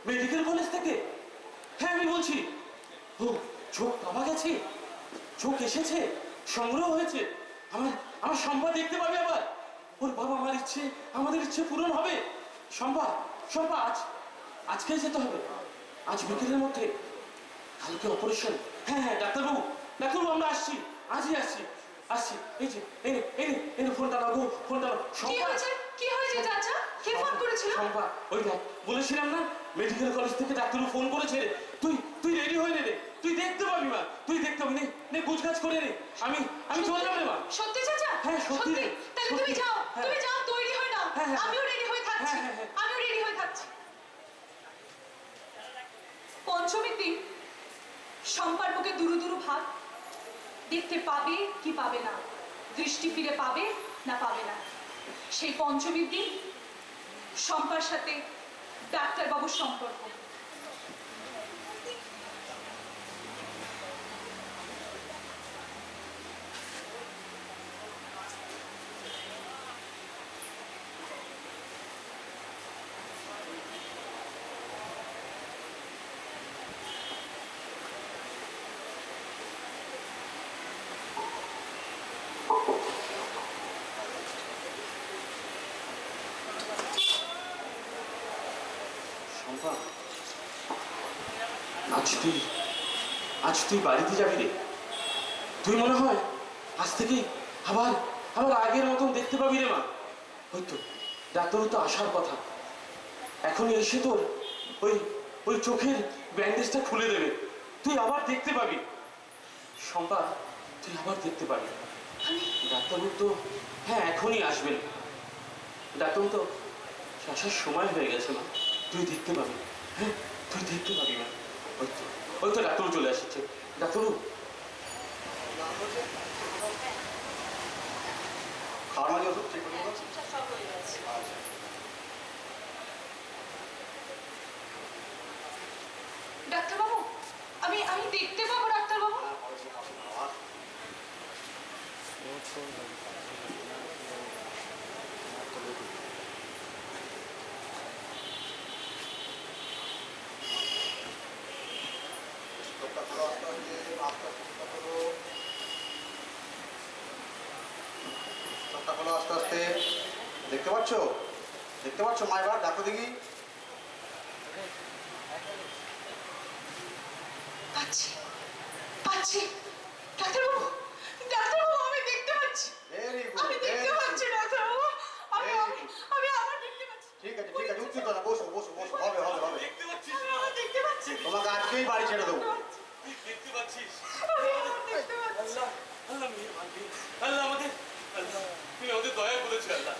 Medical college থেকে? হ্যাঁ আমি বলছি। ও, চোখ পাওয়া গেছে, চোখ এসেছে, সংগ্রহ হয়েছে। আমার আমার সম্পা দেখতে পাবে আবার। ওর বাবা মার ইচ্ছে, আমাদের ইচ্ছে পূরণ হবে। সম্পা, সম্পা আজকে যেতে হবে, আজ বিকেলের মধ্যে। কালকে অপারেশন। হ্যাঁ হ্যাঁ ডাক্তারবাবু, ডাক্তারবাবু আমরা আসছি, আজই আসছি, আসছি। এই যে এনে এনে এনে ফোনটা লাগো, ফোনটা। কি হয়েছে? কি হয়েছে চাচা? কে ফোন করেছিল? সম্পা, ওই দেখ, বলেছিলাম না মেডিকেল কলেজ থেকে ডাক্তারবাবু ফোন করেছে। তুই তুই রেডি হয়ে নে রে, তুই দেখতে পাবি মা, তুই দেখতে পাবি। নে গুজগাছ করে নে, আমি আমি চলে যাবো রে মা। সত্যি চাচা? হ্যাঁ সত্যি রে। তাহলে তুমি যাও, তুমি যাও, তৈরি হয়ে নাও। আমিও রেডি হয়ে থাকছি, আমিও রেডি হয়ে থাকছি। পঞ্চমীর দিন সম্পার বুকে দুরু দুরু ভাব, দেখতে পাবে কি পাবে না, দৃষ্টি ফিরে পাবে না পাবে না। সেই পঞ্চমীর দিন সম্পার সাথে ডাক্তারবাবুর সম্পর্ক। সম্পা, আজ তুই বাড়িতে যাবি রে। তুই মনে হয় আজ থেকে আবার আবার আগের মতন দেখতে পাবি রে মা। হয়তো ডাক্তারও তো আসার কথা, এখনই এসে তোর ওই ওই চোখের ব্যান্ডেজটা খুলে দেবে। তুই আবার দেখতে পাবি সম্পা, তুই আবার দেখতে পাবি। ডাক্তারবাবু তো হ্যাঁ এখনই আসবেন, ডাক্তারবাবু তো আসার সময় হয়ে গেছে মা। তুই দেখতে পাবি, হ্যাঁ তুই দেখতে পাবি না। ওই তো ডাক্তারবাবু চলে আসছে। ডাক্তারবাবু, ডাক্তারবাবু, আমি আমি দেখতে পাবো ডাক্তারবাবু? আস্তে আস্তে দেখতে পাচ্ছ, দেখতে পাচ্ছ মা? এবার দেখো দেখি। পাচ্ছি পাচ্ছি ডাক্তারবাবু, ডাক্তারবাবু আমি দেখতে পাচ্ছি, আমি দেখতে পাচ্ছি ডাক্তারবাবু, আমি আমি আবার দেখতে পাচ্ছি। ঠিক আছে ঠিক আছে, উচিত না, বসো বসো বসো, হবে হবে হবে। দেখতে পাচ্ছিস? আমি দেখতে পাচ্ছি, তোমাকে আজকেই বাড়ি ছেড়ে দেবো। দেখতে পাচ্ছিস? আমি দেখতে পাচ্ছি। আল্লাহ মেহেরবান, আল্লাহ আমাদের, আল্লাহ তুমি আমাদের দয়া করেছো আল্লাহ।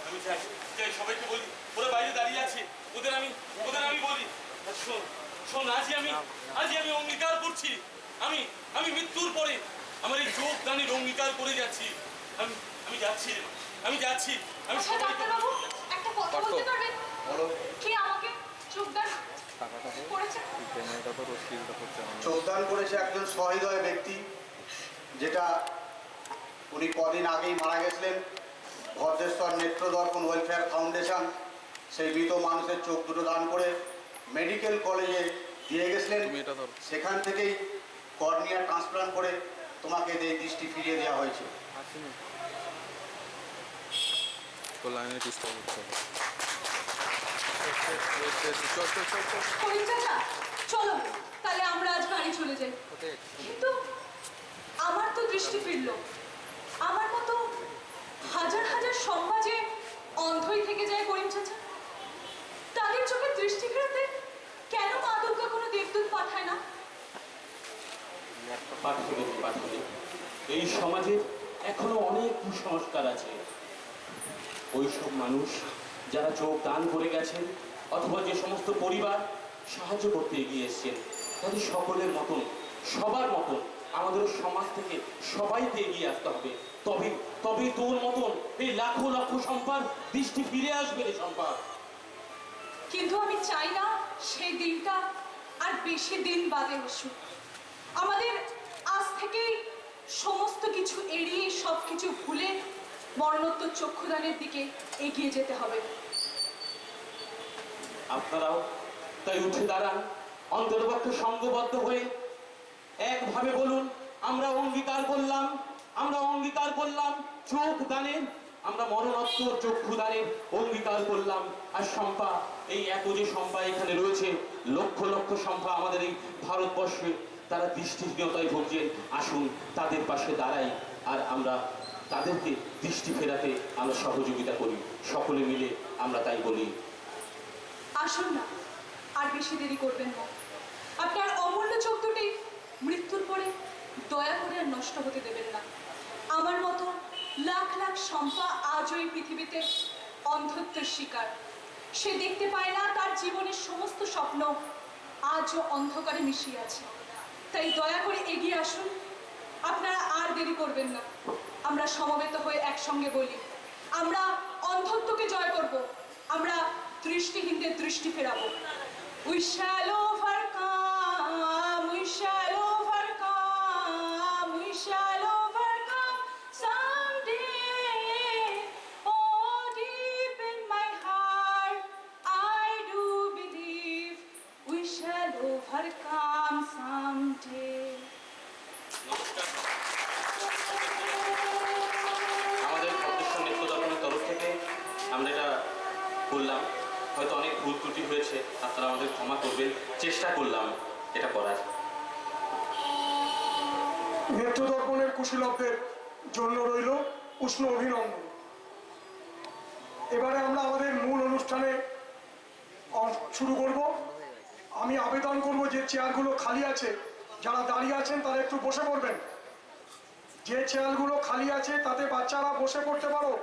আমি চাই চাই সবাইকে বলি, ওরা বাইরে দাঁড়িয়ে আছে, ওদের আমি বলি, শোন শোন, আজই আমি অঙ্গীকার করছি, আমি আমি মৃত্যুর পরে আমার এই যোগ দানের অঙ্গীকার করে যাচ্ছি। আমি আমি যাচ্ছি আমি যাচ্ছি আমি আচ্ছা সবাইকে ডাক্তারবাবু, একটা কথা বলতে পারবেন? বলো। কে আমাকে যোগদান করেছে? যোগদান করেছে একজন সহৃদয় ব্যক্তি, যেটা উনি কদিন আগেই মারা গেছিলেন। ভদ্রেশ্বর নেত্রদর্পণ ওয়েলফেয়ার ফাউন্ডেশন সেই মৃত মানুষের চোখ দুটো দান করে মেডিকেল কলেজে দিয়ে গেছিলেন। সেখান থেকেই কর্নিয়া ট্রান্সপ্লান্ট করে তোমাকে এই দৃষ্টি ফিরিয়ে দেওয়া হয়েছে। চলো তাহলে আমরা আজ বাড়ি চলে যাই। কিন্তু আমার তো দৃষ্টি ফিরলো, আমার মতো হাজার হাজার সমাজে অন্ধই থেকে যায় করিম চাচা। তাদের চোখে দৃষ্টি ফেরাতে কেন মা দুর্গা কোনো দেবদূত পাঠায় না? পাঠাবে। এই সমাজে এখনো অনেক কুসংস্কার আছে। ওইসব মানুষ যারা চোখ দান করে গেছেন, অথবা যে সমস্ত পরিবার সাহায্য করতে এগিয়ে এসছেন, তাদের সকলের মতন, সবার মতন আমাদের সমাজ থেকে সবাইকে এগিয়ে আসতে হবে। তবে তোর মতন এই লাখো লাখো সম্পাদ দৃষ্টি ফিরে আসবে রে সম্পাদ। কিন্তু আমি চাই না সেই দিনটা আর বেশি দিন বাদে আসুক। আমাদের আজ থেকেই সমস্ত কিছু এড়িয়ে, সব কিছু ভুলে মরণোত্তর চক্ষুদানের দিকে এগিয়ে যেতে হবে। আপনারাও তাই উঠে দাঁড়ান, অন্ততপক্ষে সঙ্গবদ্ধ হয়ে একভাবে বলুন, আমরা অঙ্গীকার করলাম, আমরা অঙ্গীকার করলাম চোখ দানের, আমরা মরণোত্তর চক্ষু দানের অঙ্গীকার করলাম। আর শম্পা, এই এত যে শম্পা এখানে রয়েছে, লক্ষ লক্ষ শম্পা আমাদের এই ভারতবর্ষে, তারা দৃষ্টিহীনতায় ভুগছেন, আসুন তাদের পাশে দাঁড়াই আর আমরা তাদেরকে দৃষ্টি ফেরাতে আমরা সহযোগিতা করি, সকলে মিলে আমরা তাই বলি। আসুন না, আর বেশি দেরি করবেন না। আপনার অমূল্য চোখ দুটি মৃত্যুর পরে দয়া করে আর নষ্ট হতে দেবেন না। আমার মতো লাখ লাখ শম্পা আজও এই পৃথিবীতে অন্ধত্বের শিকার। সে দেখতে পায় না, তার জীবনের সমস্ত স্বপ্ন আজও অন্ধকারে মিশিয়ে আছে। তাই দয়া করে এগিয়ে আসুন, আপনারা আর দেরি করবেন না। আমরা সমবেত হয়ে একসঙ্গে বলি, আমরা অন্ধত্বকে জয় করব, আমরা দৃষ্টিহীনদের দৃষ্টি ফেরাবো। We shall overcome, we shall overcome, we shall overcome someday. Oh, deep in my heart, I do believe we shall overcome someday. আমাদের ভদ্রেশ্বর নৃত্যদর্পণের তরফ থেকে আমরা এটা বললাম, হয়তো অনেক ভুল ত্রুটি হয়েছে, আপনারা আমাদের ক্ষমা করবেন, চেষ্টা করলাম এটা করার। নৃত্যদর্পণের কুশীলবদের জন্য রইল উষ্ণ অভিনন্দন। এবারে আমরা আমাদের মূল অনুষ্ঠানে শুরু করব। আমি আবেদন করব, যে চেয়ারগুলো খালি আছে, যারা দাঁড়িয়ে আছেন তারা একটু বসে পড়বেন। যে চেয়ারগুলো খালি আছে তাতে বাচ্চারা বসে পড়তে পারো।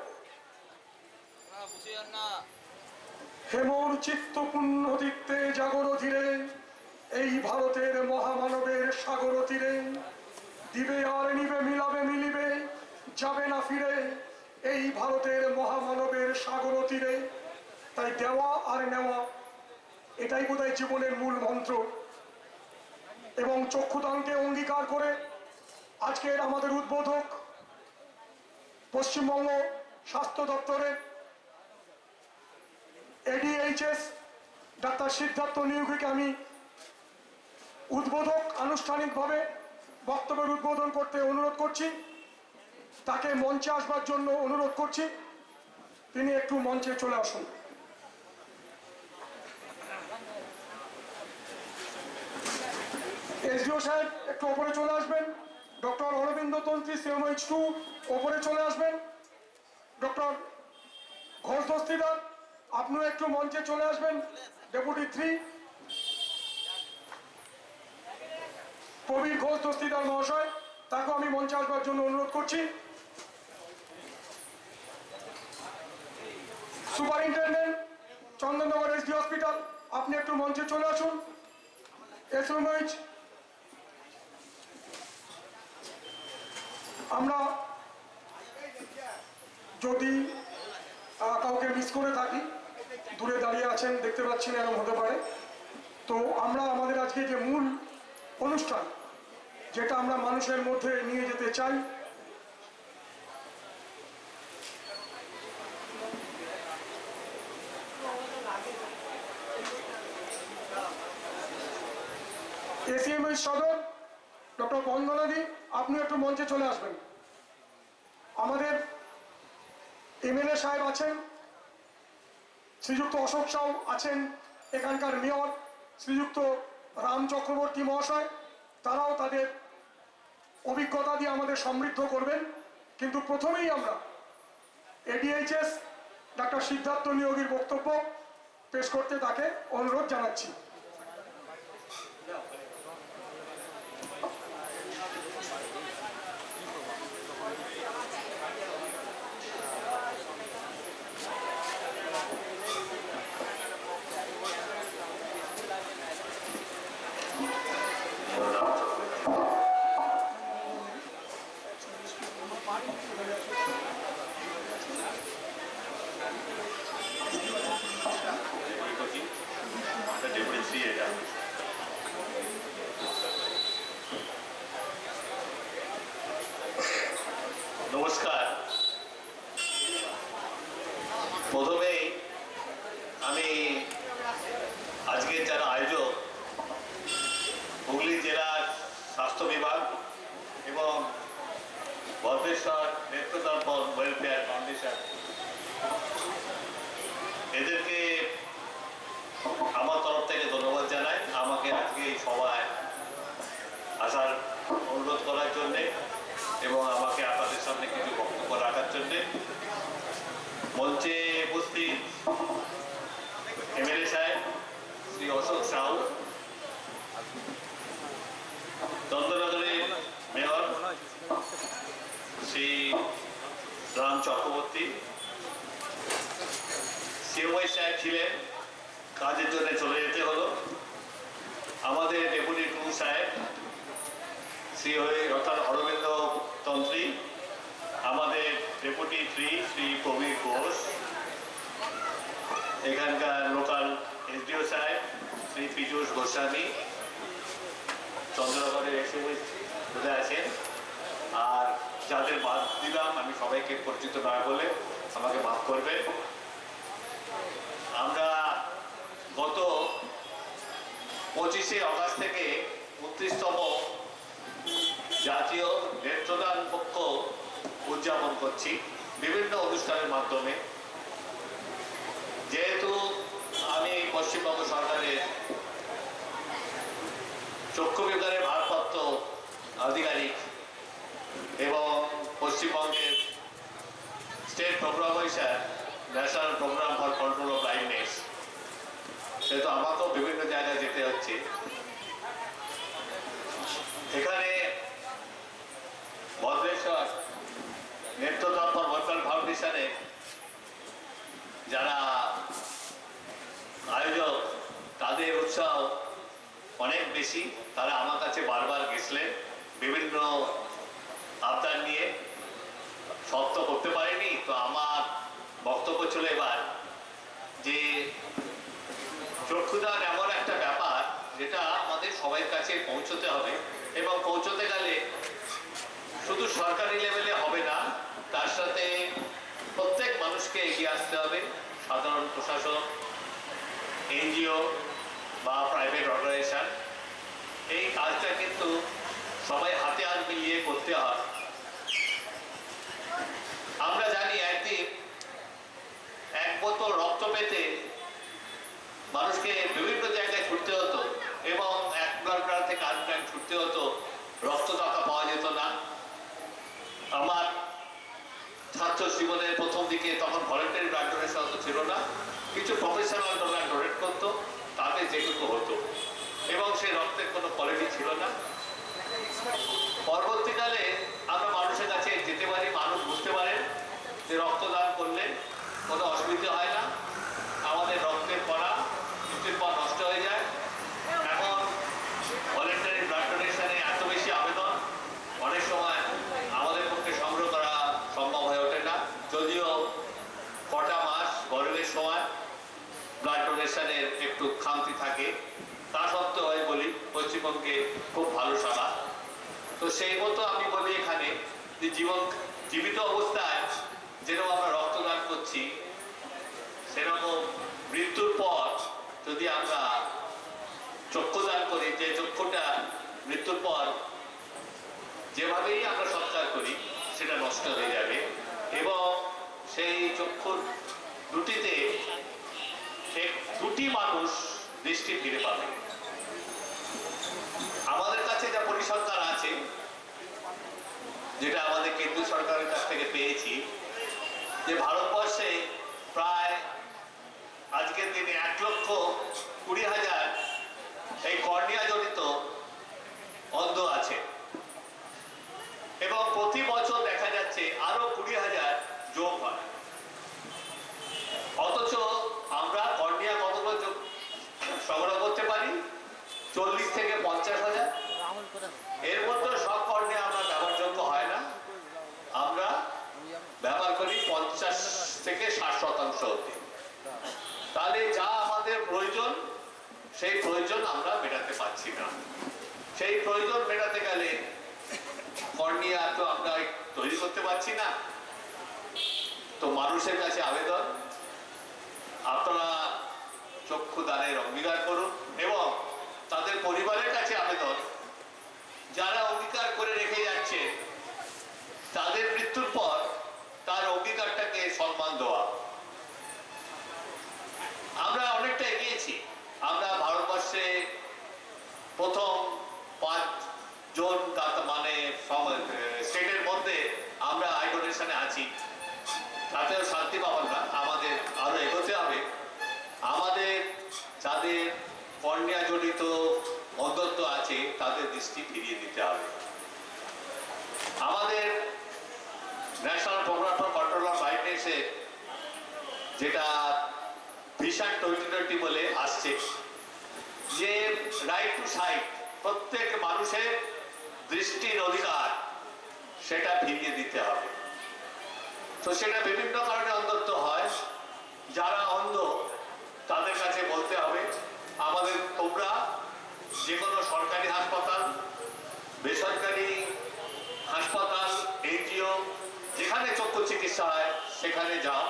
হেমর চিত্ত পুণ্য তীর্থে জাগর ধীরে, এই ভারতের মহামানবের সাগর তীরে, দিবে আর নিবে মিলাবে মিলিবে, যাবে না ফিরে, এই ভারতের মহামানবের সাগর তীরে। তাই দেওয়া আর নেওয়া, এটাই বোধহয় জীবনের মূল মন্ত্র। এবং চক্ষুদানকে অঙ্গীকার করে আজকের আমাদের উদ্বোধক পশ্চিমবঙ্গ স্বাস্থ্য দপ্তরের এডিএইচএস ডাক্তার সিদ্ধার্থ নিয়োগীকে আমি উদ্বোধক আনুষ্ঠানিকভাবে বক্তব্যের উদ্বোধন করতে অনুরোধ করছি। তাকে মঞ্চে আসবার জন্য অনুরোধ করছি, তিনি একটু মঞ্চে চলে আসুন। এসডিও সাহেব একটু ওপরে চলে আসবেন। ডক্টর অরবিন্দ তন্ত্রী CMH2 ওপরে চলে আসবেন। ডক্টর ঘোষ দস্তিদার, আপনিও একটু মঞ্চে চলে আসবেন। ডেপুটি 3 প্রবীর ঘোষ দস্তিদার মহাশয়, তাকেও আমি মঞ্চে আসবার জন্য অনুরোধ করছি। সুপারিনটেন্ডেন্ট চন্দননগর SD হসপিটাল, আপনি একটু মঞ্চে চলে আসুন। SMH, আমরা যদি কাউকে মিস করে থাকি, দূরে দাঁড়িয়ে আছেন দেখতে পাচ্ছি না, এরকম হতে পারে। তো আমরা আমাদের আজকে যে মূল অনুষ্ঠান, যেটা আমরা মানুষের মধ্যে নিয়ে যেতে চাই, ACMH সদর ডক্টর বন্দনাদি, আপনি একটু মঞ্চে চলে আসবেন। আমাদের MLA সাহেব আছেন, শ্রীযুক্ত অশোক সাউ আছেন, এখানকার মেয়র শ্রীযুক্ত রাম চক্রবর্তী মহাশয়, তারাও তাদের অভিজ্ঞতা দিয়ে আমাদের সমৃদ্ধ করবেন। কিন্তু প্রথমেই আমরা এডিএইচএস ডাক্তার সিদ্ধার্থ নিয়োগীর বক্তব্য পেশ করতে তাকে অনুরোধ জানাচ্ছি। The deputy আজকের যারা আয়োজক, হুগলি জেলার স্বাস্থ্য বিভাগ এবং ভদ্রেশ্বর নেত্রদর্পণ ওয়েলফেয়ার ফাউন্ডেশন, এদেরকে আমার তরফ থেকে ধন্যবাদ জানাই আমাকে আজকে এই সভায় আসার অনুরোধ করার জন্যে এবং আমাকে আপনাদের সামনে কিছু বক্তব্য রাখার জন্যে। মঞ্চে উপস্থিত এমএলএ সাহেব শ্রী অশোক সাহু, চন্দ্রনগরের মেয়র শ্রী রাম চক্রবর্তী, সিএমআই সাহেব ছিলেন, কাজের জন্য চলে যেতে হলো। আমাদের ডেপুটি 2 সাহেব শ্রী অর্থাৎ অরবিন্দ তন্ত্রী, আমাদের ডেপুটি 3 শ্রী প্রবীর ঘোষ, এখানকার লোকাল এসডিও সাহেব শ্রী পীযূষ গোস্বামী, চন্দ্রনগরের এসে বুঝে আছেন, আর যাদের বাদ দিলাম আমি সবাইকে পরিচিত না বলে আমাকে মাফ করবেন। আমরা গত 25শে অগাস্ট থেকে 29তম জাতীয় নেত্রদান পক্ষ উদযাপন করছি বিভিন্ন অনুষ্ঠানের মাধ্যমে। যেহেতু আমি পশ্চিমবঙ্গ সরকারের চক্ষু বিভাগের ভারপ্রাপ্ত আধিকারিক এবং পশ্চিমবঙ্গের state programme officer, national programme for control of blindness, সেহেতু আমাকেও বিভিন্ন জায়গায় যেতে হচ্ছে। এখানে ভদ্রেশ্বর নেত্রদর্পণ ওয়েলফেয়ার ফাউন্ডেশনে যারা আয়োজক, তাদের উৎসাহ অনেক বেশি। তারা আমার কাছে বারবার গেছিলেন বিভিন্ন আবদার নিয়ে, সব তো করতে পারেনি। তো আমার বক্তব্য ছিল এবার যে চক্ষুদান এমন একটা ব্যাপার যেটা আমাদের সবার কাছে পৌঁছতে হবে, এবং পৌঁছতে গেলে শুধু সরকারি লেভেলে হবে না, তার সাথে প্রত্যেক মানুষকে এগিয়ে আসতে হবে। সাধারণ প্রশাসন, এনজিও বা প্রাইভেট অর্গানাইজেশন, এই কাজটা কিন্তু সবাই হাতে হাত মিলিয়ে করতে হয়। আমরা জানি একদিন 1 বোতল রক্ত পেতে মানুষকে বিভিন্ন জায়গায় ছুটতে হতো এবং 1 ব্লাড থেকে আর ব্লাড ছুটতে হতো, রক্তদাতা পাওয়া যেত না। আমার ছাত্র জীবনের প্রথম দিকে তখন ভলেন্টারি ব্লাড ডোনেশন ছিল না, কিছু প্রফেশনাল ব্লাড ডোনেট করতো, তাদের যেটুকু হতো, এবং সেই রক্তের কোনো কোয়ালিটি ছিল না। পরবর্তীকালে আমরা মানুষের কাছে যেতে পারি, মানুষ বুঝতে পারেন যে রক্তদান করলে কোনো অসুবিধা হয় না, আমাদের রক্তের কণা মৃত্যুর পর নষ্ট হয়ে যায়। এখন ভলেন্টারি ব্লাড ডোনেশনে এত বেশি আবেদন, অনেক সময় আমাদের পক্ষে সংগ্রহ করা সম্ভব হয়ে ওঠে না, যদিও কটা মাস গরমের সময় ব্লাড ডোনেশনের একটু খামতি থাকে। তা সত্ত্বেও হয় বলি পশ্চিমবঙ্গে খুব ভালো সাড়া। তো সেই মতো আমি বলি এখানে যে জীবিত অবস্থায় যেরকম আমরা রক্তদান করছি, সেরকম মৃত্যুর পর যদি আমরা চক্ষুদান করি, যে চক্ষুটা মৃত্যুর পর যেভাবেই আমরা সৎকার করি সেটা নষ্ট হয়ে যাবে, এবং সেই চক্ষুর দুটিতে 2টি মানুষ দৃষ্টি ফিরে পাবে। আমাদের কাছে যা পরিসংখ্যান আছে, যেটা আমাদের কেন্দ্রীয় সরকারের কাছ থেকে পেয়েছি, যে ভারতবর্ষে প্রায় আজকের দিনে 1,20,000 এই কর্নিয়া জনিত অন্ধ আছে, এবং প্রতি বছর দেখা যাচ্ছে আরো 20,000 যোগ হয়। অথচ আমরা কর্নিয়া কতগুলো সংগ্রহ করতে পারি? 40 থেকে 50,000। এর মধ্যে সব কর্নিয়া আমরা ব্যবহারযোগ্য হয় না, আমরা ব্যবহার করি 50 থেকে 60% অবধি। তাহলে যা আমাদের প্রয়োজন, সেই প্রয়োজন আমরা মেটাতে পারছি না। সেই প্রয়োজন মেটাতে গেলে কর্নিয়া তো আমরা তৈরি করতে পারছি না। তো মানুষের কাছে আবেদন, আপনারা চক্ষু দানের অঙ্গীকার করুন, প্রথম 5 জন মানে স্টেটের মধ্যে আমরা আই ডোনেশনে আছি, তাতেও শান্তি পাবেন না। আমাদের আরো এগোতে হবে। আমাদের যাদের কর্নিয়া জড়িত অন্ধত্ব আছে তাদের দৃষ্টি ফিরিয়ে দিতে হবে। আমাদের national programme for control of ব্লাইন্ডনেসে যেটা ভিশন 2020 বলে আসছে, যে রাইট টু সাইট, প্রত্যেক মানুষের দৃষ্টির অধিকার, সেটা ফিরিয়ে দিতে হবে। তো সেটা বিভিন্ন কারণে অন্ধত্ব হয়। যারা অন্ধ তাদের কাছে বলতে হবে আমাদের তোমরা যে কোনো সরকারি হাসপাতাল, বেসরকারি হাসপাতাল, এনজিও, যেখানে চক্ষু চিকিৎসা হয় সেখানে যাও,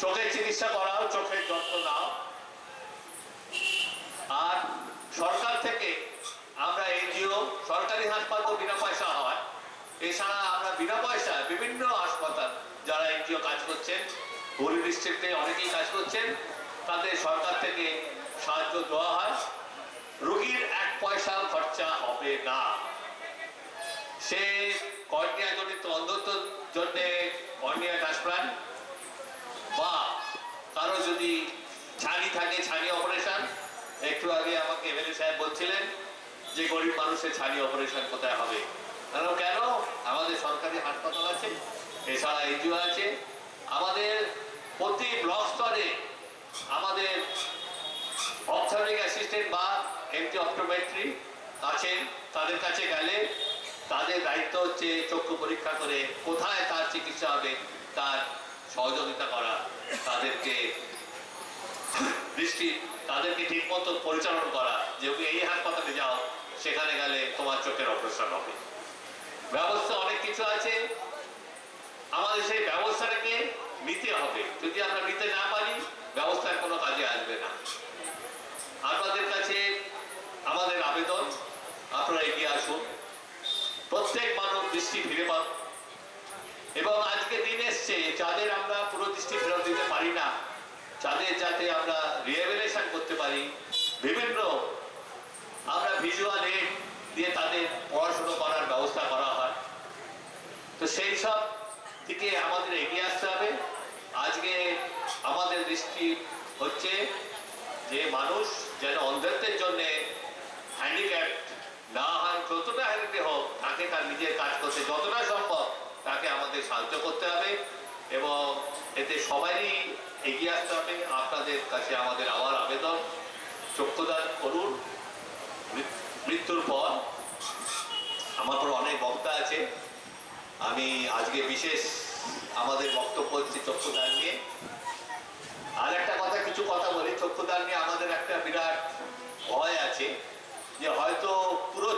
চোখের চিকিৎসা করাও, চোখের যত্ন নাও। আর সরকার থেকে আমরা এনজিও, সরকারি হাসপাতাল বিনা পয়সা হয়, এছাড়া আমরা বিনা পয়সা বিভিন্ন হাসপাতাল যারা এনজিও কাজ করছেন, হুগলি ডিস্ট্রিক্টে অনেকেই কাজ করছেন, তাদের সরকার থেকে সাহায্য দেওয়া হয়। রোগীর 1 পয়সাও খরচা হবে না। সে কর্নিয়া জনিত অন্ধত্বর জন্য কর্নিয়া ট্রান্সপ্লান্ট, বা কারো যদি ছানি থাকে ছানি অপারেশন। একটু আগে আমাকে এমএলএ সাহেব বলছিলেন যে গরিব মানুষের ছানি অপারেশন কোথায় হবে, কেন আমাদের সরকারি হাসপাতাল আছে, এছাড়া এনজিও আছে। আমাদের প্রতি ব্লক স্তরে আমাদের অপথলমিক অ্যাসিস্ট্যান্ট বা এমটি অপটোমেট্রি আছেন। তাদের কাছে গেলে তাদের দায়িত্ব হচ্ছে চক্ষু পরীক্ষা করে কোথায় তার চিকিৎসা হবে তার সহযোগিতা করা, তাদেরকে তাদেরকে ঠিক মতো পরিচালনা করা, যে এই হাসপাতালে যাও, সেখানে গেলে তোমার চোখের অপারেশন হবে। ব্যবস্থা অনেক কিছু আছে, আমাদের সেই ব্যবস্থাটাকে নিতে হবে। যদি আমরা নিতে না পারি, ব্যবস্থার কোনো কাজে আসবে না। আপনাদের কাছে আমাদের আবেদন, আপনারা এগিয়ে আসুন, প্রত্যেক মানব দৃষ্টি ফিরে পান। এবং আজকে দিন এসছে যাদের আমরা পুরো দৃষ্টি ফেরত দিতে পারি না, যাদের যাতে আমরা রিহ্যাবিলিটেশন করতে পারি, বিভিন্ন আমরা ভিজুয়াল এড দিয়ে তাদের পড়াশোনা করার ব্যবস্থা করা হয়। তো সেই সব দিকে আমাদের এগিয়ে আসতে হবে। আজকে আমাদের দৃষ্টি হচ্ছে যে মানুষ যেন অন্ধত্বের জন্য হ্যান্ডিক্যাপ না হয়, যতটা হ্যান্ডিক্যাপ হোক, তাকে তার নিজের কাজ করতে যতটা সম্ভব তাকে আমাদের সাহায্য করতে হবে, এবং এতে সবারই এগিয়ে আসতে হবে। আপনাদের কাছে আমাদের আবার আবেদন, চক্ষুদান করুন। মৃত্যুর পর আমার পর অনেক বক্তা আছে, আমি আজকে বিশেষ আমাদের বক্তব্য হচ্ছে চক্ষুদান নিয়ে। আর একটা কথা, কিছু কথা বলি। চক্ষুদান নিয়ে আমাদের একটা বিরাট ভয় আছে যে হয়তো পুরো